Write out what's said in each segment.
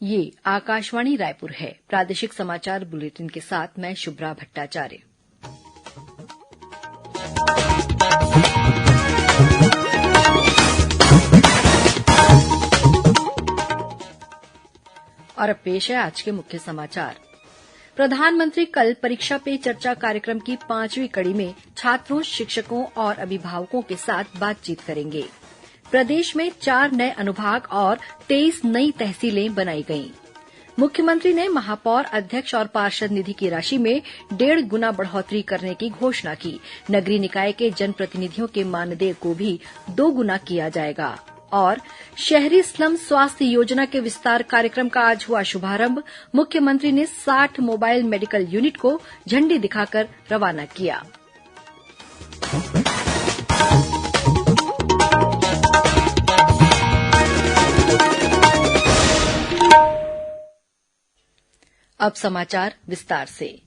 ये आकाशवाणी रायपुर है। प्रादेशिक समाचार बुलेटिन के साथ मैं शुभ्रा भट्टाचार्य। और अब पेश है आज के मुख्य समाचार। प्रधानमंत्री कल परीक्षा पे चर्चा कार्यक्रम की 5वीं कड़ी में छात्रों, शिक्षकों और अभिभावकों के साथ बातचीत करेंगे। प्रदेश में 4 नए अनुभाग और 23 नई तहसीलें बनाई गईं। मुख्यमंत्री ने महापौर, अध्यक्ष और पार्षद निधि की राशि में 1.5 गुना बढ़ोतरी करने की घोषणा की। नगरीय निकाय के जनप्रतिनिधियों के मानदेय को भी 2 गुना किया जाएगा। और शहरी स्लम स्वास्थ्य योजना के विस्तार कार्यक्रम का आज हुआ शुभारंभ। मुख्यमंत्री ने 60 मोबाइल मेडिकल यूनिट को झंडी दिखाकर रवाना किया। अब समाचार विस्तार से।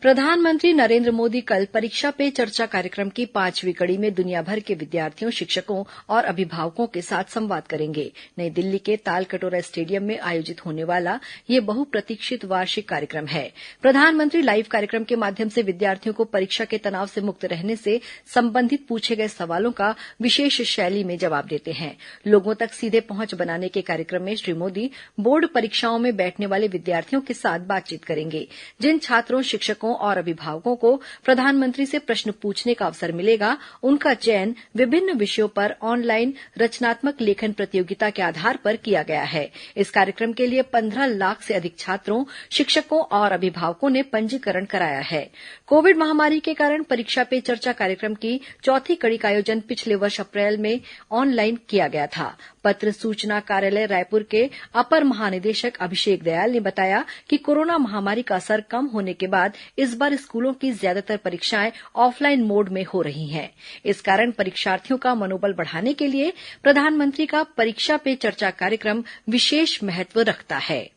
प्रधानमंत्री नरेंद्र मोदी कल परीक्षा पे चर्चा कार्यक्रम की 5वीं कड़ी में दुनिया भर के विद्यार्थियों, शिक्षकों और अभिभावकों के साथ संवाद करेंगे। नई दिल्ली के तालकटोरा स्टेडियम में आयोजित होने वाला यह बहुप्रतीक्षित वार्षिक कार्यक्रम है। प्रधानमंत्री लाइव कार्यक्रम के माध्यम से विद्यार्थियों को परीक्षा के तनाव से मुक्त रहने से संबंधित पूछे गए सवालों का विशेष शैली में जवाब देते हैं। लोगों तक सीधे पहुंच बनाने के कार्यक्रम में श्री मोदी बोर्ड परीक्षाओं में बैठने वाले विद्यार्थियों के साथ बातचीत करेंगे। जिन छात्रों, शिक्षकों और अभिभावकों को प्रधानमंत्री से प्रश्न पूछने का अवसर मिलेगा, उनका चयन विभिन्न विषयों पर ऑनलाइन रचनात्मक लेखन प्रतियोगिता के आधार पर किया गया है। इस कार्यक्रम के लिए 15 लाख से अधिक छात्रों, शिक्षकों और अभिभावकों ने पंजीकरण कराया है। कोविड महामारी के कारण परीक्षा पे चर्चा कार्यक्रम की 4थी कड़ी का आयोजन पिछले वर्ष अप्रैल में ऑनलाइन किया गया था। पत्र सूचना कार्यालय रायपुर के अपर महानिदेशक अभिषेक दयाल ने बताया कि कोरोना महामारी का असर कम होने के बाद इस बार स्कूलों की ज्यादातर परीक्षाएं ऑफलाइन मोड में हो रही हैं। इस कारण परीक्षार्थियों का मनोबल बढ़ाने के लिए प्रधानमंत्री का परीक्षा पे चर्चा कार्यक्रम विशेष महत्व रखता है।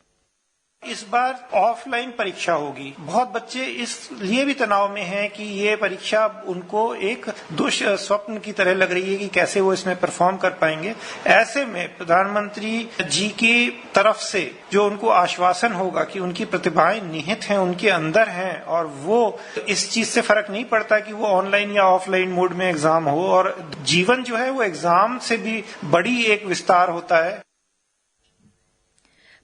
इस बार ऑफलाइन परीक्षा होगी। बहुत बच्चे इसलिए भी तनाव में हैं कि ये परीक्षा उनको एक दुष्स्वप्न की तरह लग रही है कि कैसे वो इसमें परफॉर्म कर पाएंगे। ऐसे में प्रधानमंत्री जी की तरफ से जो उनको आश्वासन होगा कि उनकी प्रतिभाएं निहित हैं, उनके अंदर हैं और वो इस चीज से फर्क नहीं पड़ता कि वो ऑनलाइन या ऑफलाइन मोड में एग्जाम हो, और जीवन जो है वो एग्जाम से भी बड़ी एक विस्तार होता है।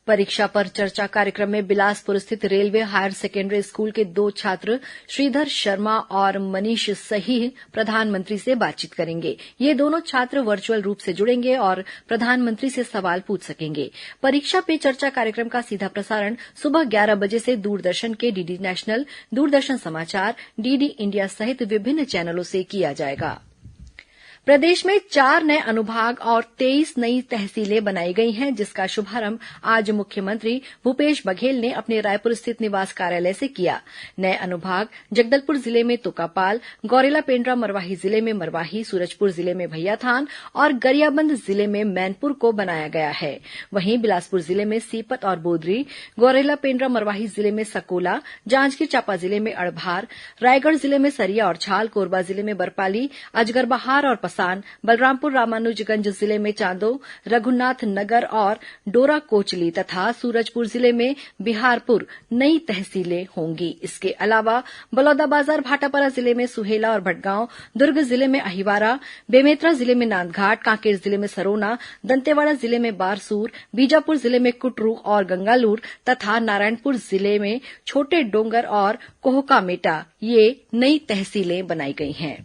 परीक्षा पर चर्चा कार्यक्रम में बिलासपुर स्थित रेलवे हायर सेकेंडरी स्कूल के 2 छात्र श्रीधर शर्मा और मनीष सही प्रधानमंत्री से बातचीत करेंगे। ये दोनों छात्र वर्चुअल रूप से जुड़ेंगे और प्रधानमंत्री से सवाल पूछ सकेंगे। परीक्षा पे चर्चा कार्यक्रम का सीधा प्रसारण सुबह 11 बजे से दूरदर्शन के डीडी नेशनल, दूरदर्शन समाचार, डीडी इंडिया सहित विभिन्न चैनलों से किया जाएगा। प्रदेश में 4 नए अनुभाग और 23 नई तहसीलें बनाई गई हैं, जिसका शुभारंभ आज मुख्यमंत्री भूपेश बघेल ने अपने रायपुर स्थित निवास कार्यालय से किया। नए अनुभाग जगदलपुर जिले में तोकापाल, गौरेला पेंड्रा मरवाही जिले में मरवाही, सूरजपुर जिले में भैयाथान और गरियाबंद जिले में मैनपुर को बनाया गया है। वहीं बिलासपुर जिले में सीपत और बोदरी, गौरेला पेंड्रा मरवाही जिले में सकोला, जांजगीर चांपा जिले में अड़भार, रायगढ़ जिले में सरिया और छाल, कोरबा जिले में बरपाली, अजगरबहार और बलरामपुर रामानुजगंज जिले में चांदो, रघुनाथ नगर और डोरा कोचली तथा सूरजपुर जिले में बिहारपुर नई तहसीलें होंगी। इसके अलावा बलौदाबाजार, भाटापारा जिले में सुहेला और भटगांव, दुर्ग जिले में अहिवारा, बेमेतरा जिले में नांदघाट, कांकेर जिले में सरोना, दंतेवाड़ा जिले में बारसूर, बीजापुर जिले में कुटरू और गंगालूर तथा नारायणपुर जिले में छोटे डोंगर और कोहकामेटा ये नई तहसीलें बनाई गई हैं।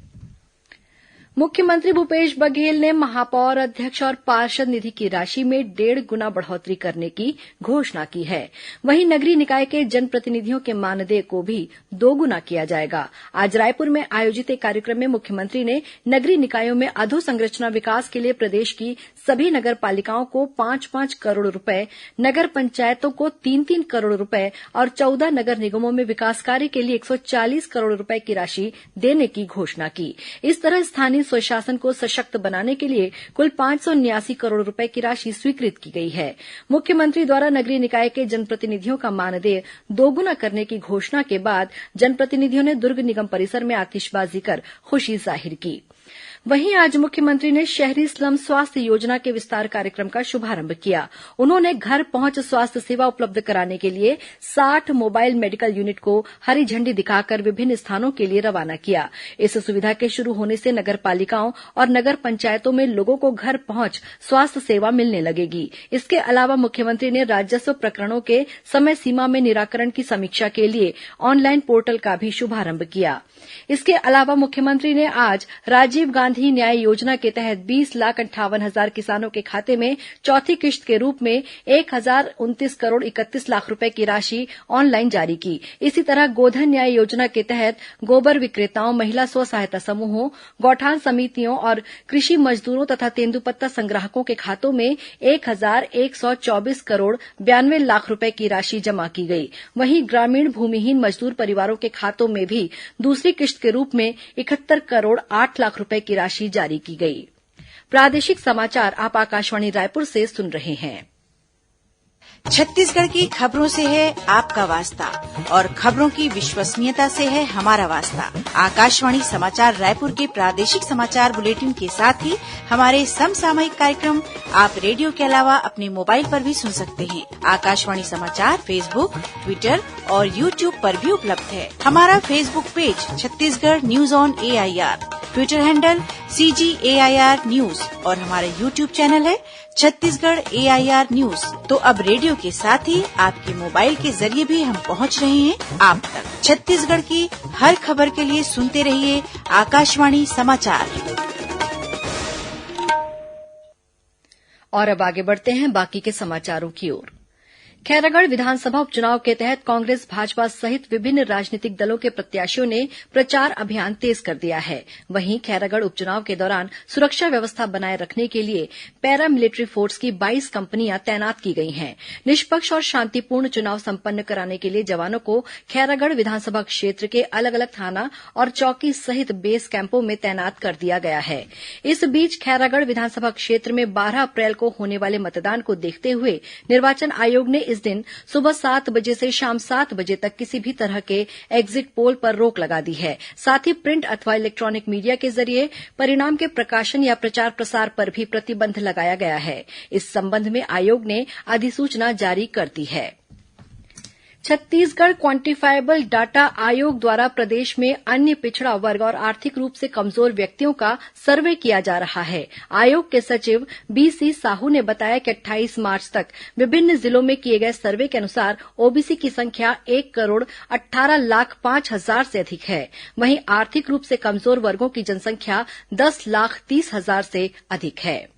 मुख्यमंत्री भूपेश बघेल ने महापौर, अध्यक्ष और पार्षद निधि की राशि में 1.5 गुना बढ़ोतरी करने की घोषणा की है। वहीं नगरीय निकाय के जनप्रतिनिधियों के मानदेय को भी 2 गुना किया जाएगा। आज रायपुर में आयोजित एक कार्यक्रम में मुख्यमंत्री ने नगरीय निकायों में अधोसंरचना विकास के लिए प्रदेश की सभी नगर पालिकाओं को 5-5 करोड़ रुपए, नगर पंचायतों को 3-3 करोड़ रुपए और 14 नगर निगमों में विकास कार्य के लिए 140 करोड़ रुपए की राशि देने की घोषणा की। इस तरह स्थानीय स्वशासन को सशक्त बनाने के लिए कुल 579 करोड़ रुपए की राशि स्वीकृत की गई है। मुख्यमंत्री द्वारा नगरीय निकाय के जनप्रतिनिधियों का मानदेय 2 गुना करने की घोषणा के बाद जनप्रतिनिधियों ने दुर्ग निगम परिसर में आतिशबाजी कर खुशी जाहिर की। वहीं आज मुख्यमंत्री ने शहरी स्लम स्वास्थ्य योजना के विस्तार कार्यक्रम का शुभारंभ किया। उन्होंने घर पहुंच स्वास्थ्य सेवा उपलब्ध कराने के लिए 60 मोबाइल मेडिकल यूनिट को हरी झंडी दिखाकर विभिन्न स्थानों के लिए रवाना किया। इस सुविधा के शुरू होने से नगर पालिकाओं और नगर पंचायतों में लोगों को घर पहुंच स्वास्थ्य सेवा मिलने लगेगी। इसके अलावा मुख्यमंत्री ने राजस्व प्रकरणों के समय सीमा में निराकरण की समीक्षा के लिए ऑनलाइन पोर्टल का भी शुभारंभ किया। इसके अलावा मुख्यमंत्री ने आज राजीव गांधी न्याय योजना के तहत 20,58,000 किसानों के खाते में चौथी किश्त के रूप में 1,029 करोड़ 31 लाख रुपए की राशि ऑनलाइन जारी की। इसी तरह गोधन न्याय योजना के तहत गोबर विक्रेताओं, महिला स्व सहायता समूहों, गौठान समितियों और कृषि मजदूरों तथा तेंदुपत्ता संग्राहकों के खातों में 1,124 करोड़ 92 लाख रुपए की राशि जमा की गई। वहीं ग्रामीण भूमिहीन मजदूर परिवारों के खातों में भी दूसरी किश्त के रूप में 71 करोड़ 8 लाख रुपए की राशि जारी की गई। प्रादेशिक समाचार आप आकाशवाणी रायपुर से सुन रहे हैं। छत्तीसगढ़ की खबरों से है आपका वास्ता और खबरों की विश्वसनीयता से है हमारा वास्ता। आकाशवाणी समाचार रायपुर के प्रादेशिक समाचार बुलेटिन के साथ ही हमारे समसामयिक कार्यक्रम आप रेडियो के अलावा अपने मोबाइल पर भी सुन सकते हैं। आकाशवाणी समाचार फेसबुक, ट्विटर और यूट्यूब पर भी उपलब्ध है। हमारा Facebook page Chhattisgarh news on AIR, Twitter handle CGAIR news और हमारा यूट्यूब चैनल है छत्तीसगढ़ AIR न्यूज। तो अब रेडियो के साथ ही आपके मोबाइल के जरिए भी हम पहुंच रहे हैं आप तक। छत्तीसगढ़ की हर खबर के लिए सुनते रहिए आकाशवाणी समाचार। और अब आगे बढ़ते हैं बाकी के समाचारों की ओर। खैरागढ़ विधानसभा उपचुनाव के तहत कांग्रेस, भाजपा सहित विभिन्न राजनीतिक दलों के प्रत्याशियों ने प्रचार अभियान तेज कर दिया है। वहीं खैरागढ़ उपचुनाव के दौरान सुरक्षा व्यवस्था बनाए रखने के लिए पैरा मिलिट्री फोर्स की 22 कंपनियां तैनात की गई हैं। निष्पक्ष और शांतिपूर्ण चुनाव संपन्न कराने के लिए जवानों को खैरागढ़ विधानसभा क्षेत्र के अलग अलग थाना और चौकी सहित बेस कैंपों में तैनात कर दिया गया है। इस बीच खैरागढ़ विधानसभा क्षेत्र में 12 अप्रैल को होने वाले मतदान को देखते हुए निर्वाचन आयोग ने इस दिन सुबह 7 बजे से शाम 7 बजे तक किसी भी तरह के एग्जिट पोल पर रोक लगा दी है। साथ ही प्रिंट अथवा इलेक्ट्रॉनिक मीडिया के जरिए परिणाम के प्रकाशन या प्रचार प्रसार पर भी प्रतिबंध लगाया गया है। इस संबंध में आयोग ने अधिसूचना जारी कर दी है। छत्तीसगढ़ क्वांटिफाइबल डाटा आयोग द्वारा प्रदेश में अन्य पिछड़ा वर्ग और आर्थिक रूप से कमजोर व्यक्तियों का सर्वे किया जा रहा है। आयोग के सचिव BC साहू ने बताया कि 28 मार्च तक विभिन्न जिलों में किए गए सर्वे के अनुसार ओबीसी की संख्या 1,18,05,000 से अधिक है। वहीं आर्थिक रूप से कमजोर वर्गों की जनसंख्या 10,30,000 से अधिक है।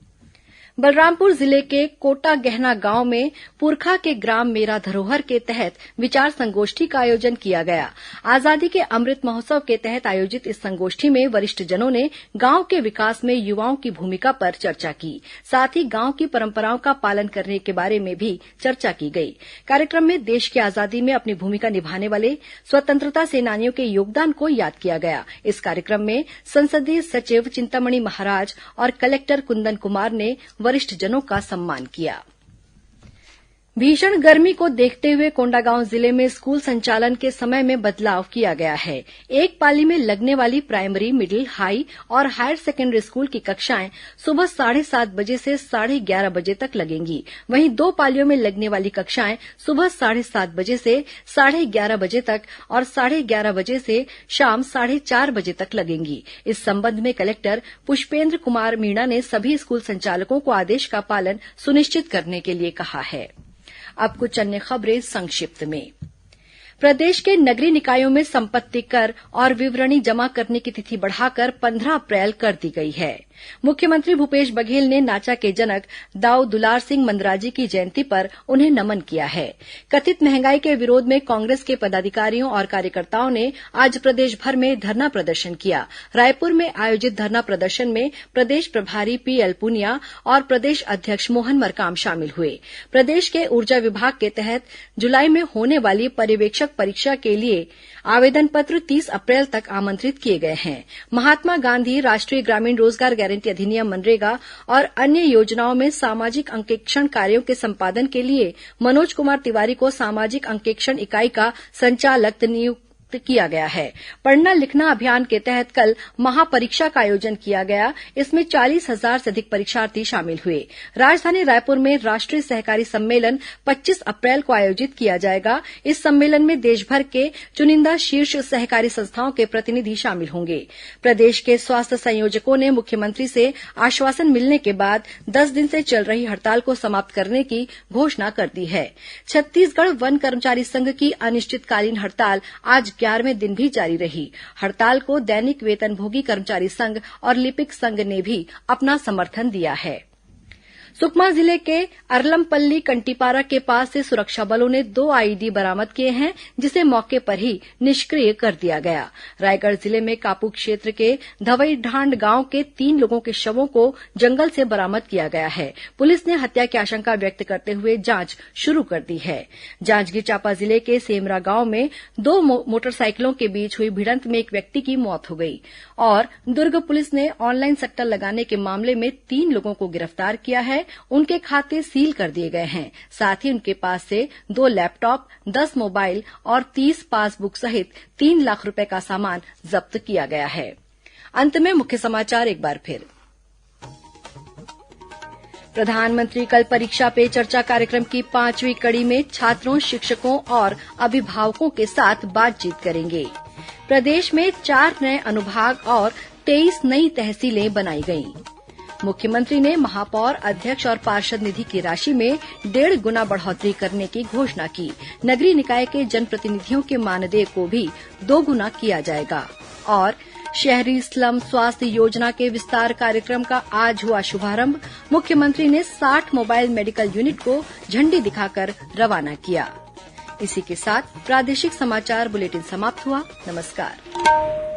बलरामपुर जिले के कोटा गहना गांव में पुरखा के ग्राम मेरा धरोहर के तहत विचार संगोष्ठी का आयोजन किया गया। आजादी के अमृत महोत्सव के तहत आयोजित इस संगोष्ठी में वरिष्ठ जनों ने गांव के विकास में युवाओं की भूमिका पर चर्चा की। साथ ही गांव की परंपराओं का पालन करने के बारे में भी चर्चा की गई। कार्यक्रम में देश की आजादी में अपनी भूमिका निभाने वाले स्वतंत्रता सेनानियों के योगदान को याद किया गया। इस कार्यक्रम में संसदीय सचिव चिंतामणि महाराज और कलेक्टर कुंदन कुमार ने वरिष्ठ जनों का सम्मान किया। भीषण गर्मी को देखते हुए कोंडागांव जिले में स्कूल संचालन के समय में बदलाव किया गया है। एक पाली में लगने वाली प्राइमरी, मिडिल, हाई और हायर सेकेंडरी स्कूल की कक्षाएं सुबह 7:30 बजे से 11:30 बजे तक लगेंगी। वहीं 2 पालियों में लगने वाली कक्षाएं सुबह 7:30 बजे से 11:30 बजे तक और 11:30 बजे से शाम 4:30 बजे तक लगेंगी। इस संबंध में कलेक्टर पुष्पेन्द्र कुमार मीणा ने सभी स्कूल संचालकों को आदेश का पालन सुनिश्चित करने के लिए कहा है। अब कुछ अन्य खबरें संक्षिप्त में। प्रदेश के नगरीय निकायों में संपत्ति कर और विवरणी जमा करने की तिथि बढ़ाकर 15 अप्रैल कर दी गई है। मुख्यमंत्री भूपेश बघेल ने नाचा के जनक दाऊ दुलार सिंह मंदराजी की जयंती पर उन्हें नमन किया है। कथित महंगाई के विरोध में कांग्रेस के पदाधिकारियों और कार्यकर्ताओं ने आज प्रदेश भर में धरना प्रदर्शन किया। रायपुर में आयोजित धरना प्रदर्शन में प्रदेश प्रभारी PL पुनिया और प्रदेश अध्यक्ष मोहन मरकाम शामिल हुए। प्रदेश के ऊर्जा विभाग के तहत जुलाई में होने वाली पर्यवेक्षक परीक्षा के लिए आवेदन पत्र 30 अप्रैल तक आमंत्रित किए गए हैं। महात्मा गांधी राष्ट्रीय ग्रामीण रोजगार गारंटी अधिनियम मनरेगा और अन्य योजनाओं में सामाजिक अंकेक्षण कार्यों के संपादन के लिए मनोज कुमार तिवारी को सामाजिक अंकेक्षण इकाई का संचालक किया गया है। पढ़ना लिखना अभियान के तहत कल महापरीक्षा का आयोजन किया गया। इसमें 40,000 से अधिक परीक्षार्थी शामिल हुए। राजधानी रायपुर में राष्ट्रीय सहकारी सम्मेलन 25 अप्रैल को आयोजित किया जाएगा। इस सम्मेलन में देशभर के चुनिंदा शीर्ष सहकारी संस्थाओं के प्रतिनिधि शामिल होंगे। प्रदेश के स्वास्थ्य संयोजकों ने मुख्यमंत्री से आश्वासन मिलने के बाद 10 दिन से चल रही हड़ताल को समाप्त करने की घोषणा कर दी है। छत्तीसगढ़ वन कर्मचारी संघ की अनिश्चितकालीन हड़ताल आज 11वें दिन भी जारी रही। हड़ताल को दैनिक वेतनभोगी कर्मचारी संघ और लिपिक संघ ने भी अपना समर्थन दिया है। सुकमा जिले के अरलमपल्ली कंटीपारा के पास से सुरक्षा बलों ने 2 आईईडी बरामद किए हैं, जिसे मौके पर ही निष्क्रिय कर दिया गया। रायगढ़ जिले में कापू क्षेत्र के धवईढांड गांव के 3 लोगों के शवों को जंगल से बरामद किया गया है। पुलिस ने हत्या की आशंका व्यक्त करते हुए जांच शुरू कर दी है। जांजगीर चांपा जिले के सेमरा गांव में 2 मोटरसाइकिलों के बीच हुई भिड़ंत में एक व्यक्ति की मौत हो गई और दुर्ग पुलिस ने ऑनलाइन सट्टा लगाने के मामले में 3 लोगों को गिरफ्तार किया है। उनके खाते सील कर दिए गए हैं। साथ ही उनके पास से 2 लैपटॉप, 10 मोबाइल और 30 पासबुक सहित 3 लाख रुपए का सामान जब्त किया गया है। अंत में मुख्य समाचार एक बार फिर। प्रधानमंत्री कल परीक्षा पे चर्चा कार्यक्रम की 5वीं कड़ी में छात्रों, शिक्षकों और अभिभावकों के साथ बातचीत करेंगे। प्रदेश में 4 नए अनुभाग और 23 नई तहसीलें बनाई गईं। मुख्यमंत्री ने महापौर, अध्यक्ष और पार्षद निधि की राशि में 1.5 गुना बढ़ोतरी करने की घोषणा की। नगरीय निकाय के जनप्रतिनिधियों के मानदेय को भी 2 गुना किया जाएगा। और शहरी स्लम स्वास्थ्य योजना के विस्तार कार्यक्रम का आज हुआ शुभारंभ। मुख्यमंत्री ने 60 मोबाइल मेडिकल यूनिट को झंडी दिखाकर रवाना किया। इसी के साथ प्रादेशिक समाचार बुलेटिन समाप्त हुआ। नमस्कार।